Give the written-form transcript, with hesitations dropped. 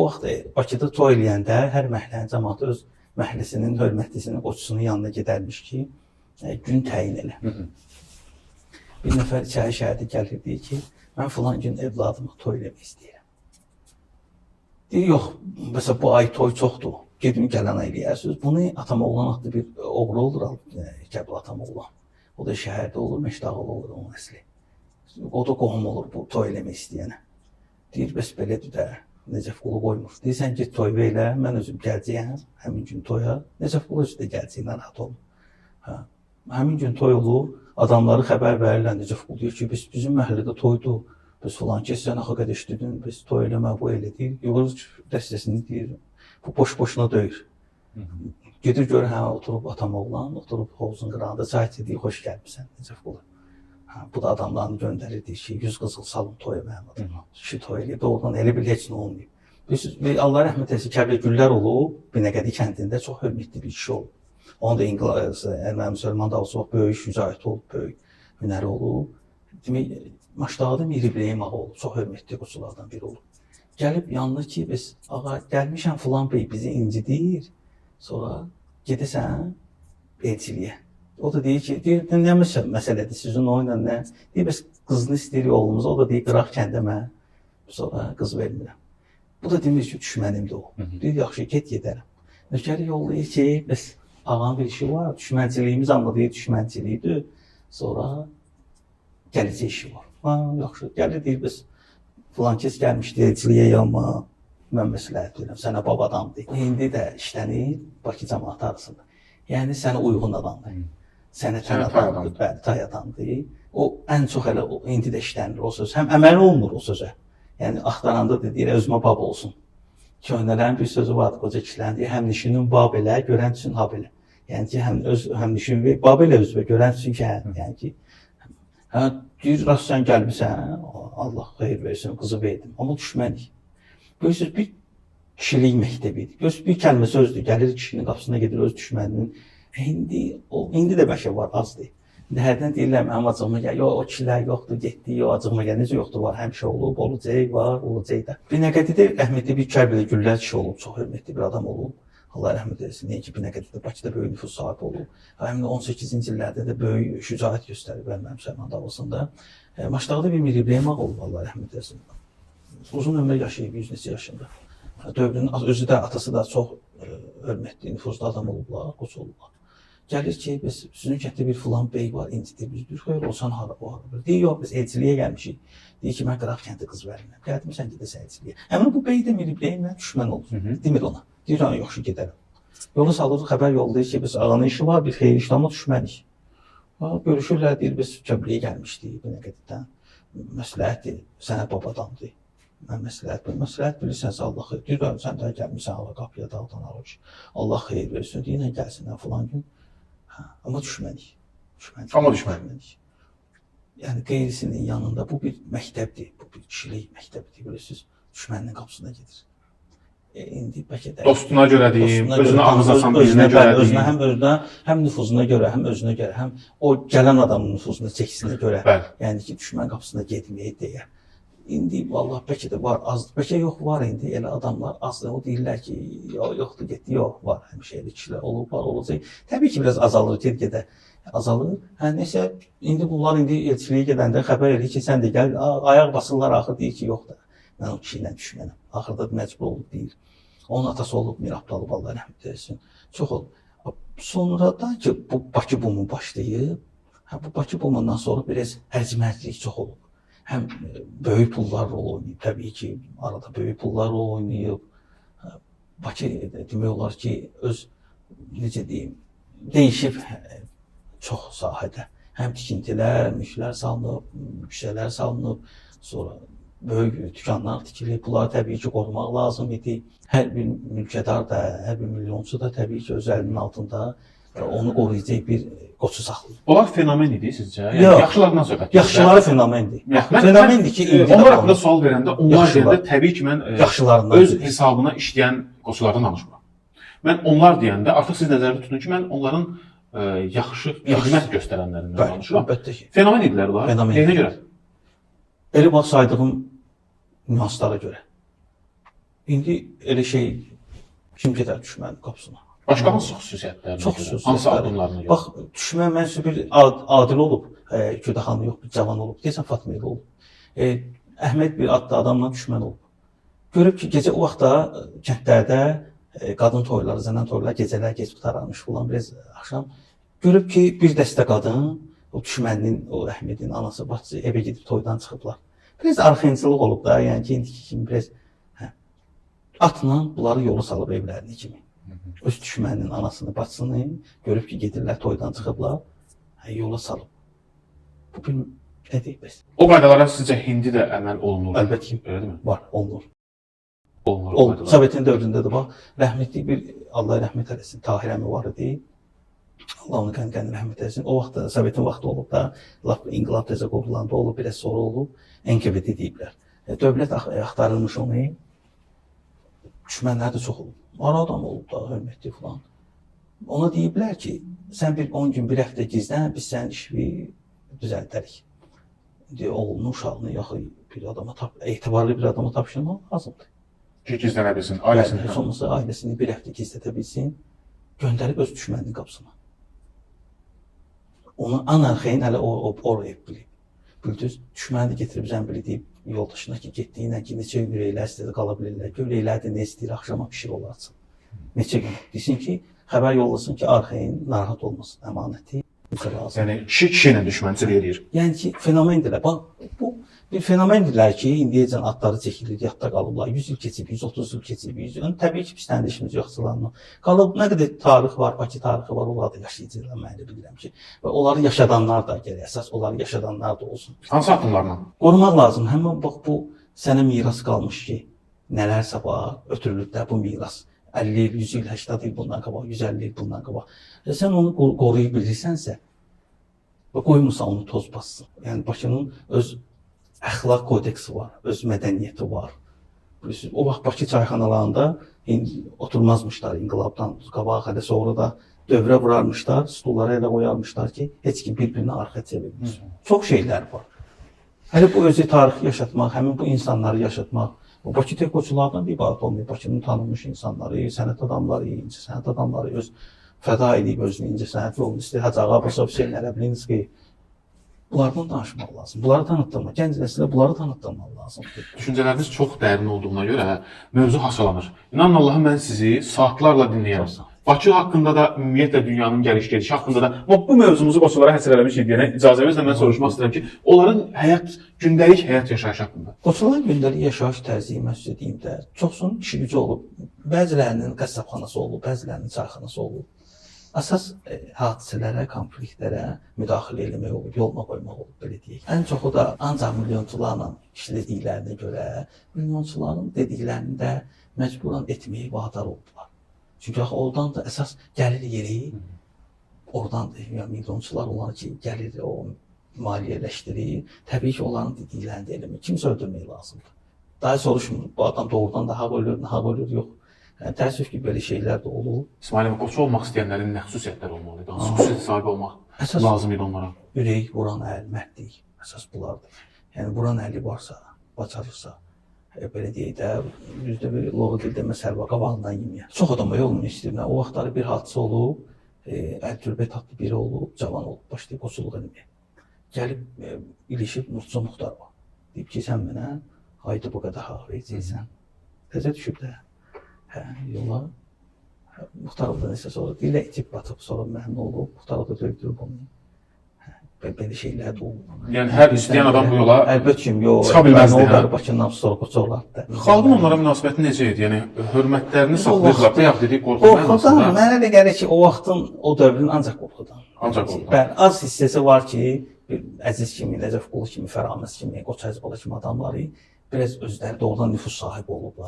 o vaxt Bakıda toy eləyəndə hər məhəllənin cəmaatı öz məhəlləsinin hörmətlisinin, qoçusunun yanına gedərmiş ki, gün təyin elə. Bir nəfər içəri şəhərdə gəlir, deyir ki, mən filan gün evladıma toy eləmək istəyirəm. Deyir, yox, məsələn, bu ay toy çoxdur, gedim gələn eləyərsiniz. Bunu Atamoğlan adlı bir oğlu olur, Kəbul Atamoğlan. O da şəhərdə olur, Məşdağlı olur onun əsli. O da qohum olur bu toy eləmək istəyənə. Deyir, bəs belədir də. Necəf Qulu qoymur. Deyirsən ki, toy elə, mən özüm gələcəyəm, həmin gün toya. Necəf Qulu özü də gələcək, narahat olun. Həmin gün toy olur, adamları xəbər verirlər, Necəf Qulu deyir ki, bizim məhəllədə toydur, biz filan ki, sən axı qədər işlədin, biz toy eləmə, bu elə deyir. Yolur dəstəsini deyir, bu boş-boşuna döyür. Gedir görür, oturub Atamoğlan, oturub hovuzun qırağında çay içirik, xoş gəlmişsən, Necəf Qulu. Bu da adamlarını göndərirdi ki, 100 qızıl salın toya mənim adıma. Kişi toy eləyib, doğrudan elə bil heç nə olmayıb. Allah rəhmət eləsin, Kəblə Güllər olub, Binəqədi kəndində çox hörmətli bir kişi olub. Onun da erməni müsəlman da olsa, böyük şücaəti olub, böyük hünəri olub. Demək, Maşdağda Mir İbrahim ağa olub, çox hörmətli qoçulardan biri olub. Gəlib yanına ki, biz, ağa, gəlmişəm filan bey bizi incidir, sonra gedəsən elçiliyə. O da deyir ki, nə məsələdir sizin oyunla nə? Deyir, bəs qızını istəyir oğlumuza, o da deyir, qıraq kəndə mən sonra qız vermirəm. Bu da demir ki, düşmənimdir o. Deyir, yaxşı, gedərəm. Nökəri yollayır ki, bəs ağanın bir işi var, düşmənçiliyimiz anladığı düşmənçiliyidir, sonra gələcək işi var. Yaxşı, gəlir, deyir, bəs filan kəs gəlmişdi, elçiliyə yanma, mən məsləhət verirəm, sənə babadandır. İndi də işlənir Bakı cəmaatı arasında. Yəni, sənə uyğun adamdır. Sənə adamdır, bəli, tay adamdır. O, ən çox elə, indi də işlənir o söz. Həm əməli olunur o sözə. Yəni, axtaranda da deyir, özümə bab olsun. Köhnələrin bir sözü vardı, qoca kişilərin deyir, həmnişinin bab elə, görən üçün hab elə. Yəni ki, həmnişin bab elə özü və görən üçün ki, yəni ki, deyir, rast sən gəlmirsən, Allah xeyir versin, qızı verdim. Amma düşmənik. Görürsünüz, bir kişilik məktəbidir. Görürsünüz, bir kəlmə sözdür, gəlir kişinin qapısına gedir öz düşməninin. İndi də bəlkə var, azdır. İndi hərdən deyirlər, mənim acığıma gəl, o kişilər yoxdur, getdi, acığıma gəl, necə yoxdur, var, həmişə olub, olacaq, var, olacaq da. Binəqədidə rəhmətli bir Kərbələ Güllər kişi olub, çox hörmətli bir adam olub. Allah rəhmət eləsin, nəinki Binəqədidə, Bakıda böyük nüfus sahibi olub. Həmin 18-ci illərdə də böyük şücaət göstərib Erməni müsəlman davasında. Maşdağda bir Mir İbrahim ağa olub, Allah rəhmət eləsin. Uzun ömür yaşayıb, 100 neçə yaşında. Dövrünün özü də, atası da çox hörmətli, nüfuzlu adam olublar, qoç olublar. Gəlir ki, biz sizin kənddə bir filan bey var, incidir, biz deyir, xeyr olsan hara, o hara. Deyir, yox, biz elçiliyə gəlmişik. Deyir ki, mən qıraq kəndə qız verirəm. Gəldim, sən gedəsən elçiliyə. Həmin bu bey də Mir İbrahimlə düşmən olur, demir ona. Deyir, yaxşı, gedərəm. Yolu salır, xəbər yollayır ki, biz ağanın işi var, bir xeyir işlə, amma düşmənik. Görüşürlər, deyir, biz Kəbliyə gəlmişdik, Binəqədidən. Məsləhətdir, sənə babadandır. Mən məsləhət bilirsənsə Allah xeyir. Deyir, sən də gəlmişsən, Allah qapıya dağdan alır. Allah xeyir versin, deyirlə gəlsinlər filan gün. Amma düşmədik. Amma düşmədik. Yəni, qeyrisinin yanında bu bir məktəbdir, bu bir kişilik məktəbdir, bilirsiniz, düşməninin qapısına gedir. İndi bəlkə də... Dostuna görə deyim, özünə ağızasan, birinə görə deyim. Həm özünə, həm nüfuzuna görə, həm özünə görə, həm o gələn adamın nüfuzuna, çəkisinə görə. Yəni ki, düşmən qapısına getməyə deyə. İndi, vallahi, bəlkə də var, azdır. Bəlkə yox, var indi, elə adamlar azdır. O deyirlər ki, yoxdur, getdi, yox, var. Həmişə elə kişilər olub, var, olacaq. Təbii ki, biraz azalır, get-gedə azalır. Neysə, indi bunlar elçiliyə gedəndə xəbər edir ki, sən də gəl, ayaq basırlar, axır deyir ki, yox da. Mən o kişi ilə düşmənəm. Axırda məcbur olub deyir. Onun atası olub, Mir Abdalıb, Allah rəhmət eləsin. Çox olub. Sonradan ki, bu Bakı bumu başlayıb, bu Bakı bumundan sonra biraz hərcmərcilik çox olub. Həm böyük pullar rol oynayıb, təbii ki, arada böyük pullar rol oynayıb. Bakı demək olar ki, öz, necə deyim, dəyişib çox sahədə. Həm tikintilər, mülklər salınıb, küçələr salınıb, sonra böyük dükanlar tikilib. Bunları təbii ki, qorumaq lazım idi. Hər bir mülkədar da, hər bir milyonçu da təbii ki, öz əlinin altında onu qoruyacaq bir qoçu saxlayır. Onlar fenomen idi sizcə? Yəni, yaxşılarından söhbət edir. Yaxşıları fenomendir. Fenomendir ki, indi onlar haqqında sual verəndə, onlar deyəndə təbii ki, mən öz hesabına işləyən qoçulardan danışmıram. Mən onlar deyəndə, artıq siz nəzərdə tutun ki, mən onların yaxşı xidmət göstərənlərindən danışıram. Əlbəttə ki. Fenomen idilər onlar. Nəyinə görə? Elə bax, saydığım nüanslara görə. İndi elə şey kim gedər düşmənin qapısına? Başqa hansı xüsusiyyətlərinə Çox görə, xüsusiyyətlər. hansı addımlarına görə? Bax, düşmən mənsə bir adil olub, Güdaxanlı yox, bir cavan olub. Deyəsən Fatma ilə olub. Əhməd bir adlı adamla düşmən olub. Görüb ki, gecə o vaxtda kəndlərdə qadın toyları, zənən toyları gecələr gec qutararmış falan biraz axşam. Görüb ki, bir dəstə qadın, o düşməninin, o Əhmədin anası, bacısı evə gedib toydan çıxıblar. Biraz arxayınçılıq olub da, yəni ki, indiki kimi biraz atla bunları yolu salıb evlərini kimi. Öz düşməninin anasını, bacısını görüb ki, gedirlər toydan çıxıblar, yola salıb. Bu bir nə deyib bəs? O qaydalara sizcə hindi də əməl olunur? Əlbəttə ki, Eləmi? var, olunur. Olunur. Oldu. Sovetin dövründə də bax, rəhmətli bir Allah rəhmət eləsin, Tahir əmi var idi. Allah onu qən rəhmət eləsin. O vaxt da Sovetin vaxtı olub da, lap inqilab təzə qurulanda olub, biraz sonra olub, NKVD deyiblər. Dövlət axtarılmış onu. Düşmənlər də çox olub. Ara adam olub da, hörmətli falan. Ona deyiblər ki, sən bir 10 gün, bir həftə gizlən, biz sənin işi düzəldərik. Oğlunu, uşağını, yaxı bir adama, etibarlı bir adama tapşırmaq lazımdır. Ki, gizlənə bilsin, ailəsini. Heç olmasa ailəsini bir həftə gizlədə bilsin, göndərib öz düşməninin qapısına. Onu anarxeyin hələ oraya bilib. Bildiniz, düşməni də getirib zəmbili deyib yoldaşına ki, getdiyinə ki, neçə gün ürəklər istədi qala bilirlər. Ürəklər də nə istəyir, axşama pişir olarsın. Neçə gün. Desin ki, xəbər yollasın ki, arxeyin narahat olmasın, əmanəti. Yəni, kişi ilə düşmənçilik edir. Yəni ki, fenomendirlər. Bax, bu bir fenomendirlər ki, indiyəcən adları çəkilir, yadda qalıblar. 100 il keçib, 130 il keçib, 100 il. Təbii ki, bizdən də işimiz yoxçularla. Qalıb, nə qədər tarix var, Bakı tarixi var, onlar da yaşayıcılar, mən də bilirəm ki. Və onları yaşadanlar da gəlir, əsas onları yaşadanlar da olsun. Hansı addımlarla? Qorumaq lazım. Həmin bax, bu sənə miras qalmış ki, nələrsə var, ötürülüb də bu miras. 50 il, 100 il, 80 il bundan qabaq, 150 il bundan qabaq. Sən onu qoruyub bilirsənsə, və qoymursan onu toz bassın. Yəni Bakının öz əxlaq kodeksi var, öz mədəniyyəti var. Bilirsiniz, o vaxt Bakı çayxanalarında oturmazmışlar inqilabdan qabaq, hələ sonra da dövrə vurarmışlar, stullara elə qoyarmışlar ki, heç kim bir-birinə arxa çevirmir. Çox şeylər var. Hələ bu özü tarixi yaşatmaq, həmin bu insanları yaşatmaq, o Bakı tekoçulardan bir ibarət olmayıb. Bakının tanınmış insanları, sənət adamları, incəsənət adamları öz fəda edib özünü incəsənət yolunu istəyir. Hacı Ağa Basov, Hüseyn Ərəblinski. Bunlardan danışmaq lazım. Bunları tanıtdırmaq, gənc nəslə bunları tanıtdırmaq lazımdır. Düşüncələriniz çox dərin olduğuna görə mövzu hasalanır. İnanın Allaha, mən sizi saatlarla dinləyərəm. Bakı haqqında da, ümumiyyətlə dünyanın gəliş-gedişi haqqında da, bu mövzumuzu qoçulara həsr eləmişik deyənə icazəmizlə mən soruşmaq istəyirəm ki, onların gündəlik həyat yaşayışı haqqında. Qoçuların gündəlik yaşayış tərzi, mən sizə deyim də, çoxsunun işi gücü olub. Bəzilərinin qəssabxanası olub, bəzilərinin çayxanası olub. Əsas hadisələrə, konfliktlərə müdaxilə eləmək olub, yoluna qoymaq olub, belə deyək. Ən çoxu da ancaq milyonçularla işlədiklərinə görə, milyonçuların dediklərini də məcburan etməyi vadar oldular. Çünki oradan da əsas gəlir yeri, oradan da milyonçular onlar ki, gəlir o maliyyələşdirir. Təbii ki, onların dediklərini də eləmək, kimsə öldürmək lazımdır. Daha soruşmur, bu adam doğrudan da haqq ölür, haqq ölür, yox. Yəni, təəssüf ki, belə şeylər də olur. İsmail, qoçu olmaq istəyənlərin nə xüsusiyyətləri olmalıdır? Hansı xüsusiyyət sahibi olmaq lazım idi onlara? Ürək, vuran əl, mərdlik, əsas bunlardır. Yəni, vuran əli varsa, bacarırsa, belə deyək də, yüzdə bir loğu dildə məsələ var, qabağından yeməyər. Çox adama yolunu istəyirlər. O vaxtları bir hadisə olub, əl-türbə tatlı biri olub, cavan olub, başlayıb qoçuluq eləməyə. Gəlib, ilişib Murtca Muxtar var. Deyib ki, sən mənə ayda bu qədər haqq verəcəksən. Təzə düşüb də. Yola Muxtarov da nəsə sonra dilə itib batıb, sonra mənim olub, Muxtarov da döydürüb onu. Belə şeylər də olub. Yəni, hər istəyən adam bu yola çıxa bilməzdi. Bakından sonra qoça olardı. Xalqın onlara münasibəti necə idi? Yəni, hörmətlərini saxlayırlar, bayaq dedik, qorxudan. Qorxudan, mənə elə gəlir ki, o vaxtın, o dövrün ancaq qorxudan. Ancaq qorxudan. Bəli, az hissəsi var ki, Əziz kimi, Nəcəf Qulu kimi, Fəraməz kimi, Qoç Əzbala kimi adamları biraz özləri doğrudan nüfus sahibi olublar.